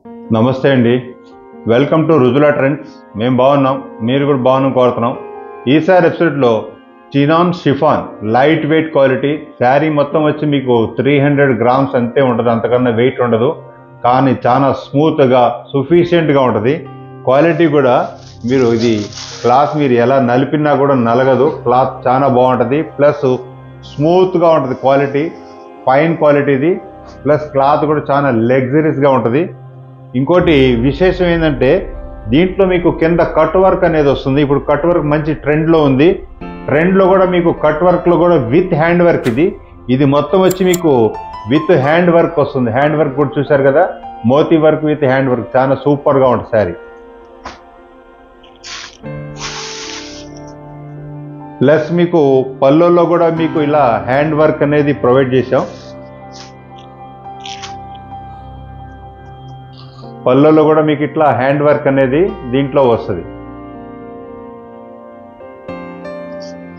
నమస్తే అండి. Welcome to Rujula trends. మేము బాగున్నాం, మీరు కూడా బాగున్నాం కోరుతున్నాం. ఈసారి ఎపిసోడ్లో chinon chiffon lightweight quality sari మొత్తం వచ్చి మీకు 300 గ్రామ్స్ అంతే ఉంటుంది, అంతకన్నా వెయిట్ ఉండదు. కానీ చాలా స్మూత్గా సఫిషియెంట్గా ఉంటుంది. క్వాలిటీ కూడా ఇది క్లాత్ మీరు ఎలా నలిపినా కూడా నలగదు. క్లాత్ చాలా బాగుంటుంది, ప్లస్ స్మూత్గా ఉంటుంది. క్వాలిటీ ఫైన్ క్వాలిటీది, ప్లస్ క్లాత్ కూడా చాలా లగ్జరీస్గా ఉంటుంది. ఇంకోటి విశేషం ఏంటంటే దీంట్లో మీకు కింద కట్ వర్క్ అనేది వస్తుంది. ఇప్పుడు కట్ వర్క్ మంచి ట్రెండ్లో ఉంది. ట్రెండ్లో కూడా మీకు కట్ వర్క్లో కూడా విత్ హ్యాండ్ వర్క్ ఇది మొత్తం వచ్చి మీకు విత్ హ్యాండ్ వర్క్ వస్తుంది. హ్యాండ్ వర్క్ కూడా చూశారు కదా, మోతీ వర్క్ విత్ హ్యాండ్ వర్క్ చాలా సూపర్గా ఉంటుంది శారీ. ప్లస్ మీకు పళ్ళులో కూడా మీకు ఇలా హ్యాండ్ వర్క్ అనేది ప్రొవైడ్ చేసాం. పళ్ళులో కూడా మీకు ఇట్లా హ్యాండ్ వర్క్ అనేది దీంట్లో వస్తుంది.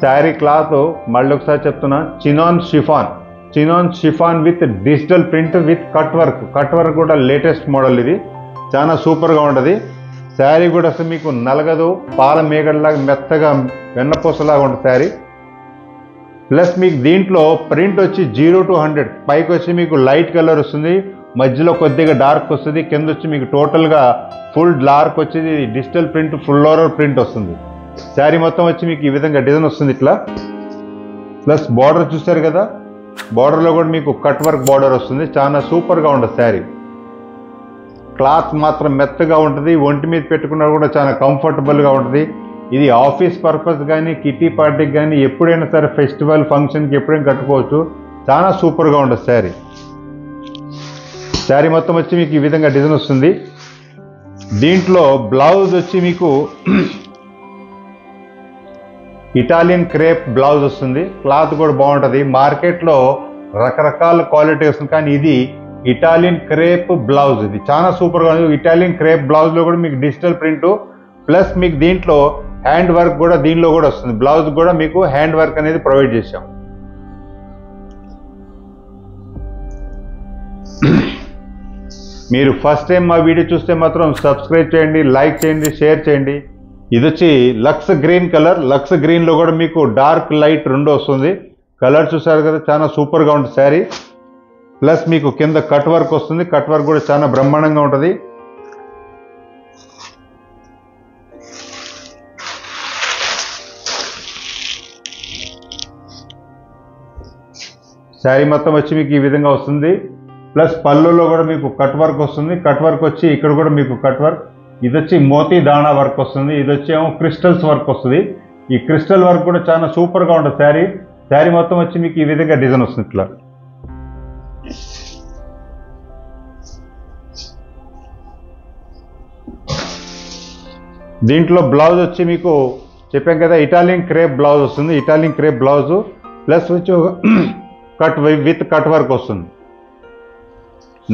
శారీ క్లాత్ మళ్ళీ ఒకసారి చెప్తున్నా, chinon chiffon with digital print with cut work కూడా లేటెస్ట్ మోడల్. ఇది చాలా సూపర్గా ఉంటుంది. శారీ కూడా అసలు మీకు నలగదు, పాల మేగడలాగా మెత్తగా వెన్నపూసలాగా ఉంటుంది శారీ. ప్లస్ మీకు దీంట్లో ప్రింట్ వచ్చి 0 to 100 పైకి వచ్చి మీకు లైట్ కలర్ వస్తుంది, మధ్యలో కొద్దిగా డార్క్ వస్తుంది, కింద వచ్చి మీకు టోటల్గా ఫుల్ డార్క్ వచ్చేది digital print, full over print వస్తుంది. శారీ మొత్తం వచ్చి మీకు ఈ విధంగా డిజైన్ వస్తుంది ఇట్లా. ప్లస్ బార్డర్ చూస్తారు కదా, బార్డర్లో కూడా మీకు కట్ వర్క్ బార్డర్ వస్తుంది. చాలా సూపర్గా ఉంటుంది శారీ. క్లాత్ మాత్రం మెత్తగా ఉంటుంది, ఒంటి మీద పెట్టుకున్నా కూడా చాలా కంఫర్టబుల్గా ఉంటుంది. ఇది ఆఫీస్ పర్పస్ కానీ, కిటీ పార్టీకి కానీ, ఎప్పుడైనా సరే ఫెస్టివల్ ఫంక్షన్కి ఎప్పుడైనా కట్టుకోవచ్చు. చాలా సూపర్గా ఉంటుంది శారీ. శారీ మొత్తం వచ్చి మీకు ఈ విధంగా డిజైన్ వస్తుంది. దీంట్లో బ్లౌజ్ వచ్చి మీకు ఇటాలియన్ క్రేప్ బ్లౌజ్ వస్తుంది. క్లాత్ కూడా బాగుంటుంది. మార్కెట్లో రకరకాల క్వాలిటీ వస్తుంది, కానీ ఇది ఇటాలియన్ క్రేప్ బ్లౌజ్. ఇది చాలా సూపర్గా ఉంది. ఇటాలియన్ క్రేప్ బ్లౌజ్లో కూడా మీకు డిజిటల్ ప్రింట్, ప్లస్ మీకు దీంట్లో హ్యాండ్ వర్క్ కూడా దీనిలో కూడా వస్తుంది. బ్లౌజ్ కూడా మీకు హ్యాండ్ వర్క్ అనేది ప్రొవైడ్ చేశాం. మీరు ఫస్ట్ టైం మా వీడియో చూస్తే మాత్రం సబ్స్క్రైబ్ చేయండి, లైక్ చేయండి, షేర్ చేయండి. ఇది వచ్చి లక్స్ గ్రీన్ కలర్. లక్స్ గ్రీన్లో కూడా మీకు డార్క్ లైట్ రెండు వస్తుంది. కలర్ చూసారు కదా, చాలా సూపర్గా ఉంటుంది శారీ. ప్లస్ మీకు కింద కట్ వర్క్ వస్తుంది. కట్ వర్క్ కూడా చాలా బ్రహ్మాండంగా ఉంటుంది. శారీ మొత్తం వచ్చి మీకు ఈ విధంగా వస్తుంది. ప్లస్ పళ్ళులో కూడా మీకు కట్ వర్క్ వస్తుంది. కట్ వర్క్ వచ్చి ఇక్కడ కూడా మీకు కట్ వర్క్. ఇది వచ్చి మోతీ దాణా వర్క్ వస్తుంది. ఇది వచ్చి ఏమో క్రిస్టల్స్ వర్క్ వస్తుంది. ఈ క్రిస్టల్ వర్క్ కూడా చాలా సూపర్గా ఉంటుంది శారీ. శారీ మొత్తం వచ్చి మీకు ఈ విధంగా డిజైన్ వస్తుంది ఇట్లా. దీంట్లో బ్లౌజ్ వచ్చి మీకు చెప్పాం కదా, ఇటాలియన్ క్రేప్ బ్లౌజ్ వస్తుంది. ఇటాలియన్ క్రేప్ బ్లౌజ్ ప్లస్ వచ్చి విత్ కట్ వర్క్ వస్తుంది.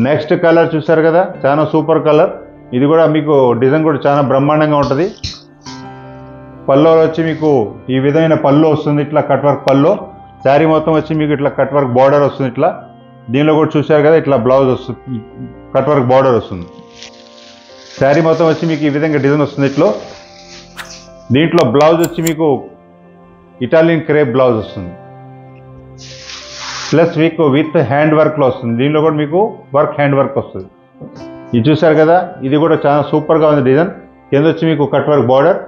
నెక్స్ట్ కలర్ చూసారు కదా, చాలా సూపర్ కలర్. ఇది కూడా మీకు డిజైన్ కూడా చాలా బ్రహ్మాండంగా ఉంటుంది. పల్లో వచ్చి మీకు ఈ విధమైన పల్లో వస్తుంది, ఇట్లా కట్ వర్క్ పల్లో. శారీ మొత్తం వచ్చి మీకు ఇట్లా కట్ వర్క్ బార్డర్ వస్తుంది ఇట్లా. దీనిలో కూడా చూసారు కదా, ఇట్లా బ్లౌజ్ వస్తుంది, కట్ వర్క్ బార్డర్ వస్తుంది. శారీ మొత్తం వచ్చి మీకు ఈ విధంగా డిజైన్ వస్తుంది ఇట్లా. దీంట్లో బ్లౌజ్ వచ్చి మీకు ఇటాలియన్ క్రేప్ బ్లౌజ్ వస్తుంది. ప్లస్ మీకు విత్ హ్యాండ్ వర్క్లో వస్తుంది. దీనిలో కూడా మీకు హ్యాండ్ వర్క్ వస్తుంది. ఇది చూసారు కదా, ఇది కూడా చాలా సూపర్గా ఉంది డిజైన్. కింద వచ్చి మీకు కట్ వర్క్ బార్డర్,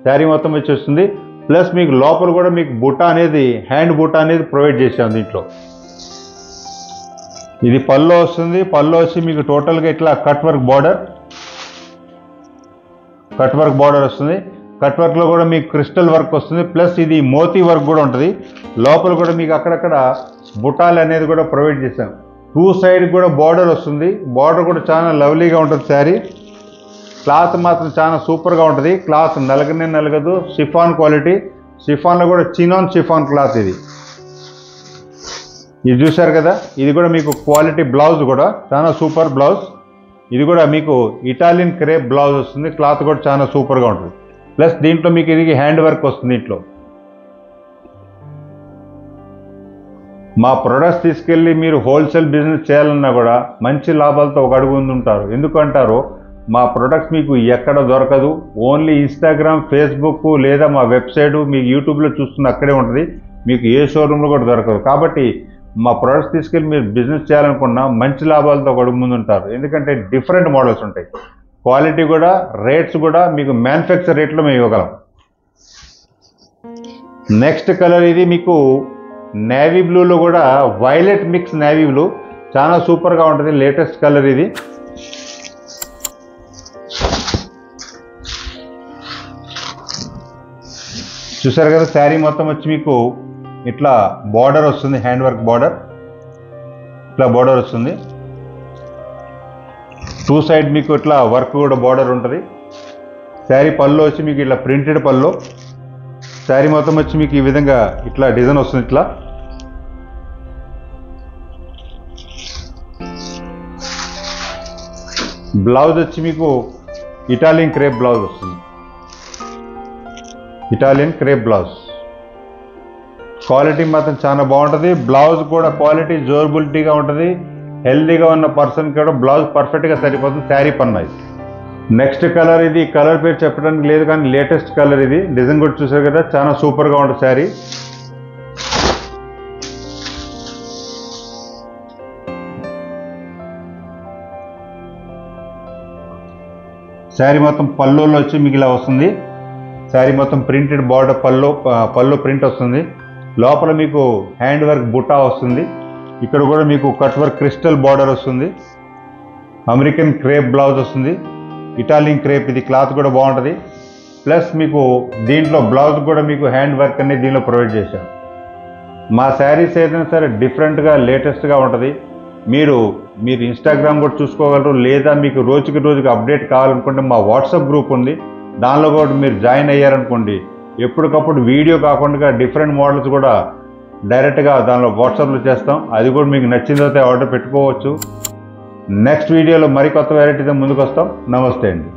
శారీ మొత్తం వచ్చి వస్తుంది. ప్లస్ మీకు లోపల కూడా మీకు బుట్ట అనేది, హ్యాండ్ బుట్ట అనేది ప్రొవైడ్ చేసాం దీంట్లో. ఇది పల్లో వస్తుంది. పల్లో వచ్చి మీకు టోటల్గా ఇట్లా కట్ వర్క్ బార్డర్ వస్తుంది. కట్ వర్క్లో కూడా మీకు క్రిస్టల్ వర్క్ వస్తుంది. ప్లస్ ఇది మోతీ వర్క్ కూడా ఉంటుంది. లోపల కూడా మీకు అక్కడక్కడ బుటాలు అనేది కూడా ప్రొవైడ్ చేసాం. 2 సైడ్ కూడా బార్డర్ వస్తుంది. బార్డర్ కూడా చాలా లవ్లీగా ఉంటుంది శారీ. క్లాత్ మాత్రం చాలా సూపర్గా ఉంటుంది. క్లాత్ నలగదు, షిఫాన్ క్వాలిటీ. షిఫాన్లో కూడా చినాన్ షిఫాన్ క్లాత్ ఇది చూసారు కదా. ఇది కూడా మీకు క్వాలిటీ బ్లౌజ్ కూడా చాలా సూపర్ బ్లౌజ్. ఇది కూడా మీకు ఇటాలియన్ క్రేప్ బ్లౌజ్ వస్తుంది. క్లాత్ కూడా చాలా సూపర్గా ఉంటుంది. ప్లస్ దీంట్లో మీకు ఇది హ్యాండ్ వర్క్ వస్తుంది దీంట్లో. మా ప్రొడక్ట్స్ తీసుకెళ్ళి మీరు హోల్సేల్ బిజినెస్ చేయాలన్నా కూడా మంచి లాభాలతో ఒక అడుగు ముందు ఉంటారు. ఎందుకంటారో మా ప్రొడక్ట్స్ మీకు ఎక్కడ దొరకదు. ఓన్లీ ఇన్స్టాగ్రామ్, ఫేస్బుక్ లేదా మా వెబ్సైట్ మీకు యూట్యూబ్లో చూస్తున్న అక్కడే ఉంటుంది. మీకు ఏ షోరూంలో కూడా దొరకదు. కాబట్టి మా ప్రొడక్ట్స్ తీసుకెళ్ళి మీరు బిజినెస్ చేయాలనుకున్నా మంచి లాభాలతో ఒక అడుగు ముందు ఉంటారు. ఎందుకంటే డిఫరెంట్ మోడల్స్ ఉంటాయి. క్వాలిటీ కూడా, రేట్స్ కూడా మీకు మ్యానుఫ్యాక్చర్ రేట్లో మేము ఇవ్వగలం. నెక్స్ట్ కలర్ ఇది మీకు నేవీ బ్లూలో కూడా వైలెట్ మిక్స్ నేవీ బ్లూ, చాలా సూపర్గా ఉంటుంది. లేటెస్ట్ కలర్ ఇది. చూసారు కదా, శారీ మొత్తం వచ్చి మీకు ఇట్లా బార్డర్ వస్తుంది, హ్యాండ్ వర్క్ బార్డర్, ఇట్లా బార్డర్ వస్తుంది. టూ సైడ్ మీకు ఇట్లా వర్క్ కూడా బార్డర్ ఉంటుంది. శారీ పళ్ళు వచ్చి మీకు ఇట్లా ప్రింటెడ్ పళ్ళు. శారీ మొత్తం వచ్చి మీకు ఈ విధంగా ఇట్లా డిజైన్ వస్తుంది. ఇట్లా బ్లౌజ్ వచ్చి మీకు ఇటాలియన్ క్రేప్ బ్లౌజ్ వస్తుంది. ఇటాలియన్ క్రేప్ బ్లౌజ్ క్వాలిటీ మాత్రం చాలా బాగుంటుంది. బ్లౌజ్ కూడా క్వాలిటీ డ్యూరబిలిటీగా ఉంటుంది. హెల్దీగా ఉన్న పర్సన్కి కూడా బ్లౌజ్ పర్ఫెక్ట్గా సరిపోతుంది శారీ పన్నా. నెక్స్ట్ కలర్ ఇది, కలర్ పేరు చెప్పడానికి లేదు కానీ లేటెస్ట్ కలర్ ఇది. డిజైన్ కూడా చూసారు కదా, చాలా సూపర్గా ఉంటుంది శారీ. శారీ మొత్తం పళ్ళులో వచ్చి మీకు ఇలా వస్తుంది. శారీ మొత్తం ప్రింటెడ్ బార్డర్, పళ్ళు ప్రింట్ వస్తుంది. లోపల మీకు హ్యాండ్ వర్క్ బుట్టా వస్తుంది. ఇక్కడ కూడా మీకు కట్ వర్క్ క్రిస్టల్ బార్డర్ వస్తుంది. అమెరికన్ క్రేప్ బ్లౌజ్ వస్తుంది. ఇటాలియన్ క్రేప్, ఇది క్లాత్ కూడా బాగుంటుంది. ప్లస్ మీకు దీంట్లో బ్లౌజ్ కూడా మీకు హ్యాండ్ వర్క్ అనేది దీనిలో ప్రొవైడ్ చేశాం. మా శారీస్ ఏదైనా సరే డిఫరెంట్గా లేటెస్ట్గా ఉంటుంది. మీరు ఇన్స్టాగ్రామ్ కూడా చూసుకోగలరు. లేదా మీకు రోజుకి అప్డేట్ కావాలనుకుంటే మా వాట్సాప్ గ్రూప్ ఉంది, దానిలో కూడా మీరు జాయిన్ అయ్యారనుకోండి, ఎప్పటికప్పుడు వీడియో కాకుండా డిఫరెంట్ మోడల్స్ కూడా డైరెక్ట్గా దానిలో వాట్సాప్లో చేస్తాం. అది కూడా మీకు నచ్చిందైతే ఆర్డర్ పెట్టుకోవచ్చు. నెక్స్ట్ వీడియోలో మరికొత్త వెరైటీతో ముందుకు వస్తాం. నమస్తే అండి.